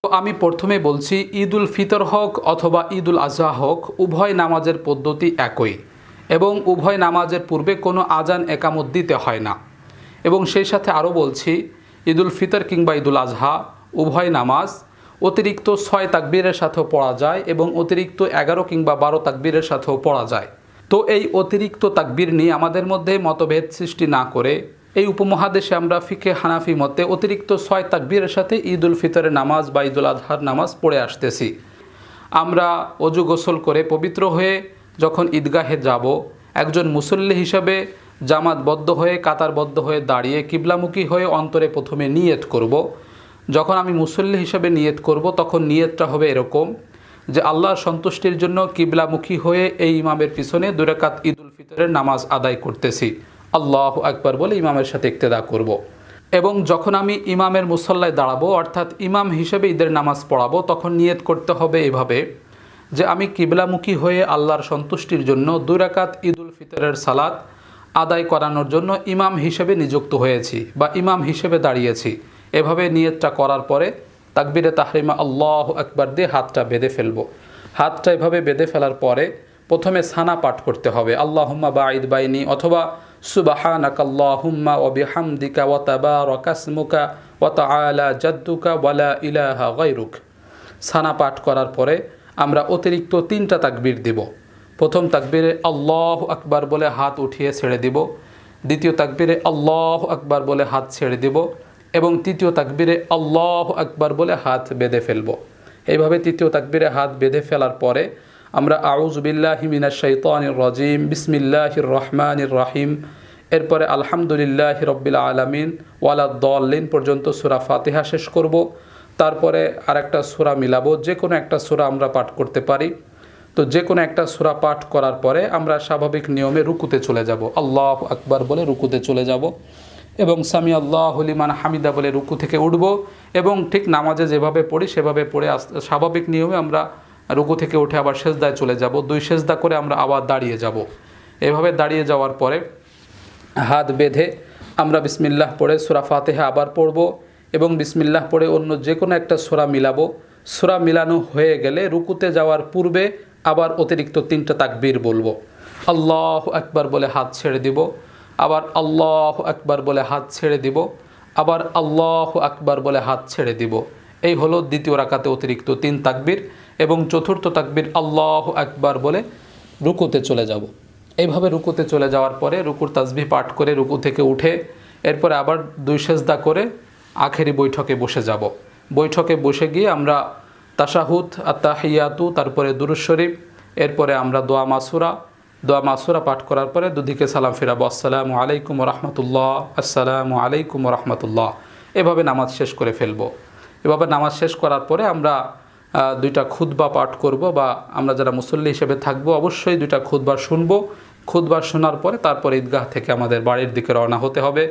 তো আমি প্রথমে বলছি, ঈদুল ফিতর হোক অথবা ঈদুল আজহা হোক, উভয় নামাজের পদ্ধতি একই এবং উভয় নামাজের পূর্বে কোনো আজান একামত দিতে হয় না। এবং সেই সাথে আরও বলছি, ঈদুল ফিতর কিংবা ঈদুল আজহা উভয় নামাজ অতিরিক্ত 6 তাকবীরের সাথেও পড়া যায় এবং অতিরিক্ত 11 কিংবা 12 তাকবীরের সাথেও পড়া যায়। তো এই অতিরিক্ত তাকবীর নিয়ে আমাদের মধ্যে মতভেদ সৃষ্টি না করে এই উপমহাদেশে আমরা ফিকে হানাফি মতে অতিরিক্ত 6 তাকবীরের সাথে ঈদুল ফিতরের নামাজ বা ঈদুল আজহার নামাজ পড়ে আসতেছি। আমরা অজু গোসল করে পবিত্র হয়ে যখন ঈদগাহে যাব, একজন মুসল্লি হিসাবে জামাতবদ্ধ হয়ে কাতারবদ্ধ হয়ে দাঁড়িয়ে কিবলামুখী হয়ে অন্তরে প্রথমে নিয়ত করব। যখন আমি মুসল্লি হিসাবে নিয়ত করব, তখন নিয়তটা হবে এরকম যে আল্লাহর সন্তুষ্টির জন্য কিবলামুখী হয়ে এই ইমামের পিছনে 2 রাকাত ঈদুল ফিতরের নামাজ আদায় করতেছি, আল্লাহু আকবার বলে ইমামের সাথে ইক্তেদা করব। এবং যখন আমি ইমামের মুসল্লায় দাঁড়াবো, অর্থাৎ ইমাম হিসেবে ঈদের নামাজ পড়াবো, তখন নিয়ত করতে হবে এভাবে যে আমি কিবলামুখী হয়ে আল্লাহর সন্তুষ্টির জন্য 2 রাকাত ঈদুল ফিতরের সালাত আদায় করানোর জন্য ইমাম হিসেবে নিযুক্ত হয়েছি বা ইমাম হিসেবে দাঁড়িয়েছি। এভাবে নিয়তটা করার পরে তাকবীরে তাহরিমা আল্লাহু আকবার দিয়ে হাতটা বেঁধে ফেলবো। হাতটা এভাবে বেঁধে ফেলার পরে প্রথমে সানা পাঠ করতে হবে, আল্লাহুম্মা বাঈদ বাইনি অথবা সুবহানাকাল্লাহুম্মা ওয়া বিহামদিকা ওয়া তাবারাকা ইসমুকা ওয়া তাআলা জাদ্দুকা ওয়া লা ইলাহা গায়রুক। সানা পাঠ করার পরে আমরা অতিরিক্ত 3টা তাকবীর দেব। প্রথম তাকবীরে আল্লাহু আকবার বলে হাত উঠিয়ে ছেড়ে দিব, দ্বিতীয় তাকবীরে আল্লাহু আকবার বলে হাত ছেড়ে দিব এবং তৃতীয় তাকবীরে আল্লাহু আকবার বলে হাত বেঁধে ফেলব। এইভাবে তৃতীয় তাকবীরে হাত বেঁধে ফেলার পরে আমরা আউযু বিল্লাহি মিনাশ শাইতানির রাজিম বিসমিল্লাহির রহমানির রহিম, এরপরে আলহামদুলিল্লাহি রাব্বিল আলামিন ওয়ালাদ-দাল্লিন পর্যন্ত সূরা ফাতিহা শেষ করব। তারপরে আরেকটা সূরা মিলাবো, যে কোনো একটা সূরা আমরা পাঠ করতে পারি। তো যে কোনো একটা সূরা পাঠ করার পরে আমরা স্বাভাবিক নিয়মে রুকুতে চলে যাব, আল্লাহু আকবার বলে রুকুতে চলে যাব এবং সামি আল্লাহু লিমান হামিদা বলে রুকু থেকে উঠব এবং ঠিক নামাজে যেভাবে পড়ি সেভাবে পড়ে স্বাভাবিক নিয়মে আমরা রুকু থেকে উঠে আবার সেজদায় চলে যাব। 2 সেজদা করে আমরা আবার দাঁড়িয়ে যাব। এভাবে দাঁড়িয়ে যাওয়ার পরে হাত বেঁধে আমরা বিসমিল্লাহ পড়ে সূরা ফাতিহা আবার পড়ব এবং বিসমিল্লাহ পড়ে অন্য যে কোনো একটা সূরা মিলাবো। সূরা মিলানো হয়ে গেলে রুকুতে যাওয়ার পূর্বে আবার অতিরিক্ত 3টা তাকবীর বলবো, আল্লাহু আকবার বলে হাত ছেড়ে দিব, আবার আল্লাহু আকবার বলে হাত ছেড়ে দিব, আবার আল্লাহু আকবার বলে হাত ছেড়ে দিব। এই হলো দ্বিতীয় রাকাতে অতিরিক্ত 3 তাকবীর এবং চতুর্থ তাকবীর আল্লাহু আকবার বলে রুকুতে চলে যাব। এইভাবে রুকুতে চলে যাওয়ার পরে রুকুর তাসবিহ পাঠ করে রুকু থেকে উঠে এরপরে আবার 2 সেজদা করে আখেরি বৈঠকে বসে যাব। বৈঠকে বসে গিয়ে আমরা তাশাহুদ, আত-তাহিয়াতু, তারপরে দুরূদ শরীফ, এরপরে আমরা দোয়া মাসুরা পাঠ করার পরে দুদিকে সালাম ফিরাবো, আসসালামু আলাইকুম ওয়া রাহমাতুল্লাহ, আসসালামু আলাইকুম ওয়া রাহমাতুল্লাহ। এভাবে নামাজ শেষ করে ফেলবো। এভাবে নামাজ শেষ করার পরে আমরা 2টা খুতবা পাঠ করব বা আমরা যারা মুসল্লি হিসেবে থাকবো অবশ্যই 2টা খুতবা শুনবো। খুতবা শোনার পরে তারপরে ঈদগাহ থেকে আমাদের বাড়ির দিকে রওনা হতে হবে।